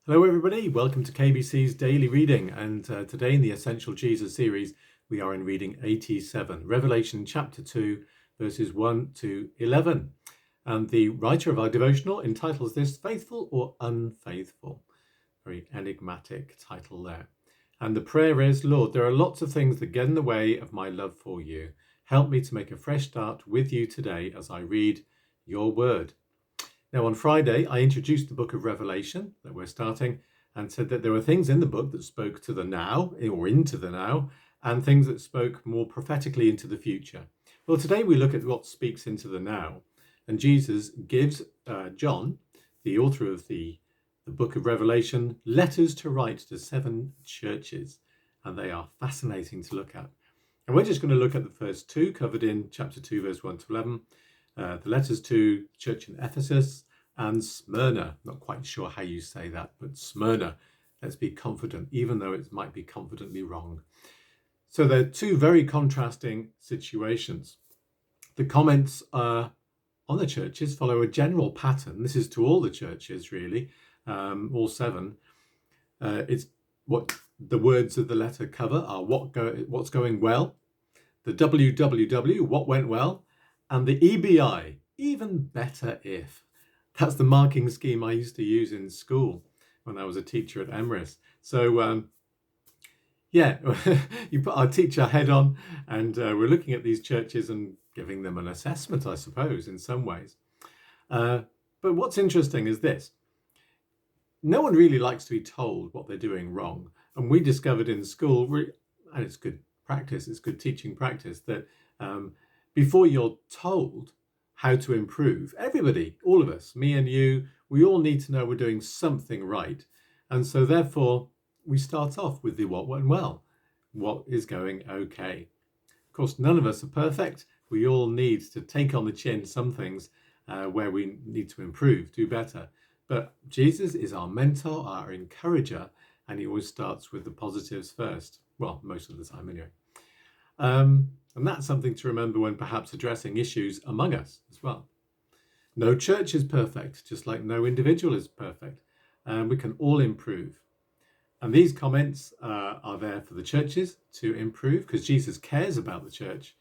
Hello everybody, welcome to KBC's Daily Reading, and today in the Essential Jesus series we are in reading 87, Revelation chapter 2 verses 1 to 11, and the writer of our devotional entitles this Faithful or Unfaithful. Very enigmatic title there. And the prayer is, Lord, there are lots of things that get in the way of my love for you. Help me to make a fresh start with you today as I read your word. Now, on Friday, I introduced the book of Revelation that we're starting and said that there were things in the book that spoke to the now or into the now and things that spoke more prophetically into the future. Well, today we look at what speaks into the now. And Jesus gives John, the author of the book of Revelation, letters to write to 7 churches. And they are fascinating to look at. And we're just going to look at the first 2 covered in chapter 2, verse 1 to 11. The letters to the church in Ephesus and Smyrna. Not quite sure how you say that, but Smyrna. Let's be confident, even though it might be confidently wrong. So they're 2 very contrasting situations. The comments on the churches follow a general pattern. This is to all the churches, really, all 7. It's what the words of the letter cover are what's going well, the WWW, what went well, and the EBI, even better if. That's the marking scheme I used to use in school when I was a teacher at Emrys. So, you put our teacher head on and we're looking at these churches and giving them an assessment, I suppose, in some ways. But what's interesting is this. No one really likes to be told what they're doing wrong. And we discovered in school, and it's good practice, it's good teaching practice, that before you're told how to improve, everybody, all of us, me and you, we all need to know we're doing something right. And so therefore, we start off with the what went well, what is going okay. Of course, none of us are perfect. We all need to take on the chin some things where we need to improve, do better. But Jesus is our mentor, our encourager, and he always starts with the positives first. Well, most of the time anyway. And that's something to remember when perhaps addressing issues among us as well. No church is perfect, just like no individual is perfect. And we can all improve. And these comments are there for the churches to improve because Jesus cares about the church.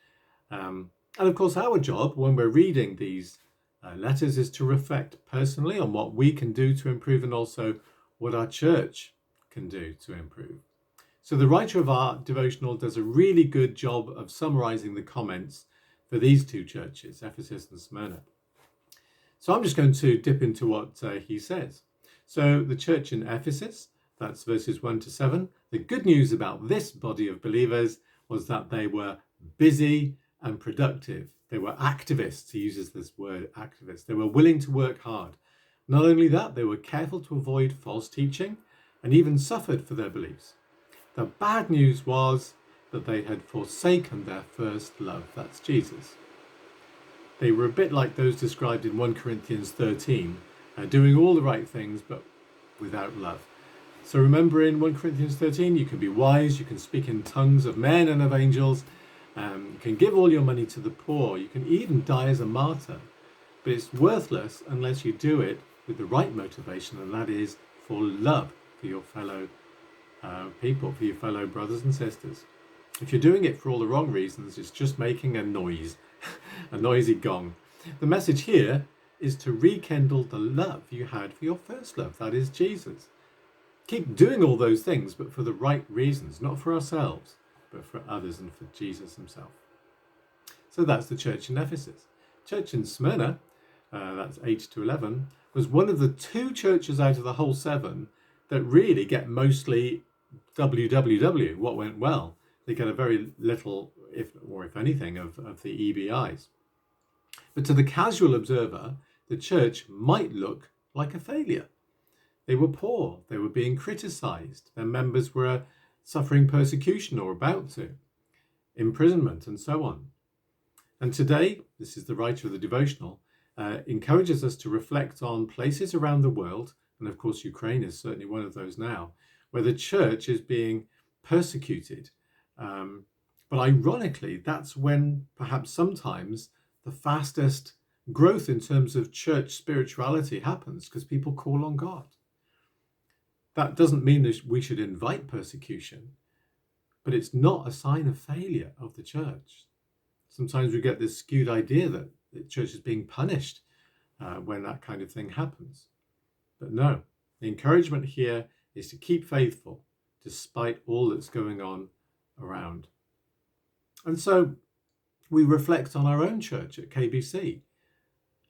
And of course, our job when we're reading these letters is to reflect personally on what we can do to improve and also what our church can do to improve. So the writer of our devotional does a really good job of summarizing the comments for these 2 churches, Ephesus and Smyrna. So I'm just going to dip into what he says. So the church in Ephesus, that's verses 1 to 7. The good news about this body of believers was that they were busy and productive. They were activists. He uses this word, activists. They were willing to work hard. Not only that, they were careful to avoid false teaching and even suffered for their beliefs. The bad news was that they had forsaken their first love. That's Jesus. They were a bit like those described in 1 Corinthians 13, doing all the right things, but without love. So remember in 1 Corinthians 13, you can be wise, you can speak in tongues of men and of angels, you can give all your money to the poor, you can even die as a martyr. But it's worthless unless you do it with the right motivation, and that is for love for your fellow people, for your fellow brothers and sisters. If you're doing it for all the wrong reasons, it's just making a noise, a noisy gong. The message here is to rekindle the love you had for your first love, that is Jesus. Keep doing all those things, but for the right reasons, not for ourselves, but for others and for Jesus himself. So that's the church in Ephesus. Church in Smyrna, that's 8 to 11, was one of the 2 churches out of the whole 7 that really get mostly WWW, what went well. They get a very little, if anything, of the EBIs. But to the casual observer, the church might look like a failure. They were poor, they were being criticized, their members were suffering persecution or about to, imprisonment and so on. And today, this is the writer of the devotional, encourages us to reflect on places around the world, and of course Ukraine is certainly one of those now, where the church is being persecuted. But ironically, that's when perhaps sometimes the fastest growth in terms of church spirituality happens, because people call on God. That doesn't mean that we should invite persecution, but it's not a sign of failure of the church. Sometimes we get this skewed idea that the church is being punished when that kind of thing happens. But no, the encouragement here is to keep faithful despite all that's going on around. And so we reflect on our own church at KBC.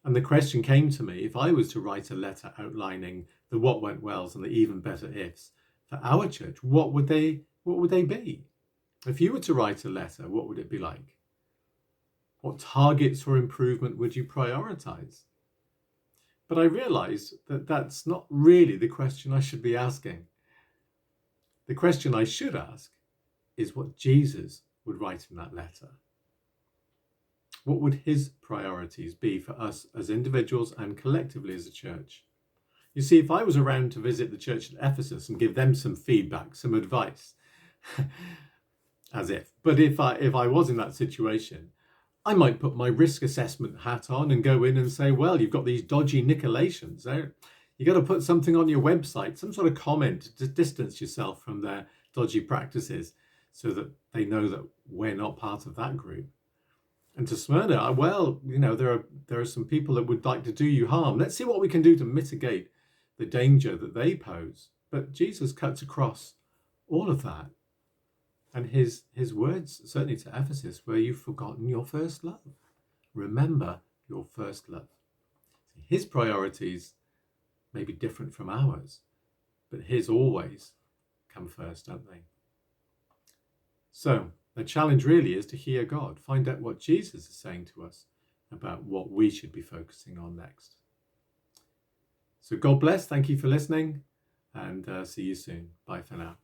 And the question came to me, if I was to write a letter outlining the what went wells and the even better ifs for our church, what would they be? If you were to write a letter, what would it be like? What targets for improvement would you prioritize? But I realized that that's not really the question I should be asking. The question I should ask is what Jesus would write in that letter. What would his priorities be for us as individuals and collectively as a church? You see, if I was around to visit the church at Ephesus and give them some feedback, some advice, as if, but if I was in that situation, I might put my risk assessment hat on and go in and say, well, you've got these dodgy Nicolaitans. You got to put something on your website, some sort of comment to distance yourself from their dodgy practices so that they know that we're not part of that group. And to Smyrna, well, there are some people that would like to do you harm. Let's see what we can do to mitigate the danger that they pose. But Jesus cuts across all of that. And his words, certainly to Ephesus, where you've forgotten your first love. Remember your first love. His priorities may be different from ours, but his always come first, don't they? So the challenge really is to hear God, find out what Jesus is saying to us about what we should be focusing on next. So God bless. Thank you for listening, and see you soon. Bye for now.